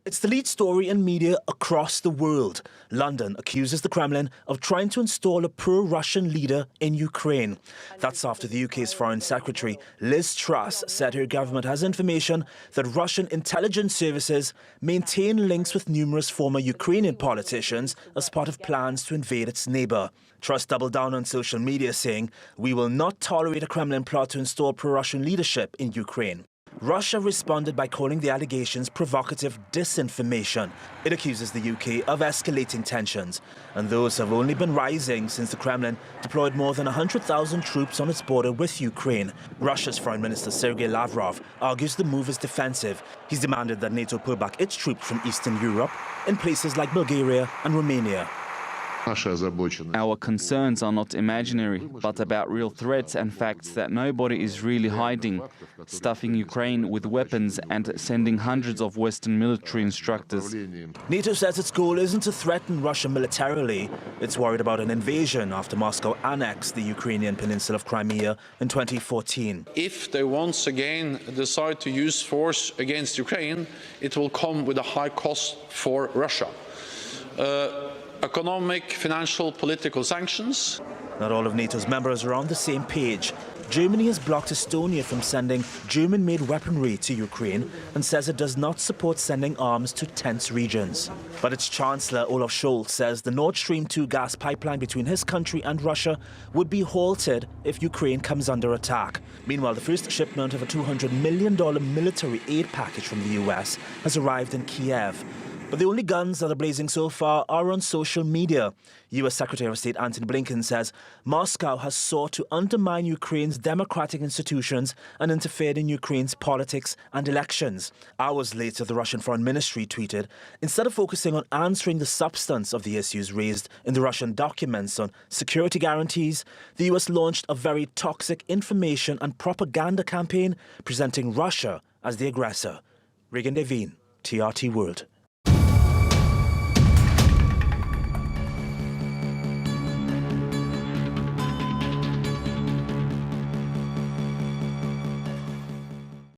It's the lead story in media across the world. London accuses the Kremlin of trying to install a pro-Russian leader in Ukraine. That's after the UK's Foreign Secretary, Liz Truss, said her government has information that Russian intelligence services maintain links with numerous former Ukrainian politicians as part of plans to invade its neighbour. Truss doubled down on social media, saying, "We will not tolerate a Kremlin plot to install pro-Russian leadership in Ukraine." Russia responded by calling the allegations provocative disinformation. It accuses the UK of escalating tensions, and those have only been rising since the Kremlin deployed more than 100,000 troops on its border with Ukraine. Russia's Foreign Minister Sergei Lavrov argues the move is defensive. He's demanded that NATO pull back its troops from Eastern Europe in places like Bulgaria and Romania. Our concerns are not imaginary, but about real threats and facts that nobody is really hiding, stuffing Ukraine with weapons and sending hundreds of Western military instructors. NATO says its goal isn't to threaten Russia militarily. It's worried about an invasion after Moscow annexed the Ukrainian peninsula of Crimea in 2014. If they once again decide to use force against Ukraine, it will come with a high cost for Russia. Economic, financial, political sanctions. Not all of NATO's members are on the same page. Germany has blocked Estonia from sending German-made weaponry to Ukraine and says it does not support sending arms to tense regions. But its Chancellor Olaf Scholz says the Nord Stream 2 gas pipeline between his country and Russia would be halted if Ukraine comes under attack. Meanwhile, the first shipment of a $200 million military aid package from the US has arrived in Kiev. But the only guns that are blazing so far are on social media. US Secretary of State Antony Blinken says Moscow has sought to undermine Ukraine's democratic institutions and interfered in Ukraine's politics and elections. Hours later, the Russian Foreign Ministry tweeted, instead of focusing on answering the substance of the issues raised in the Russian documents on security guarantees, the US launched a very toxic information and propaganda campaign presenting Russia as the aggressor. Reagan Des Vignes, TRT World.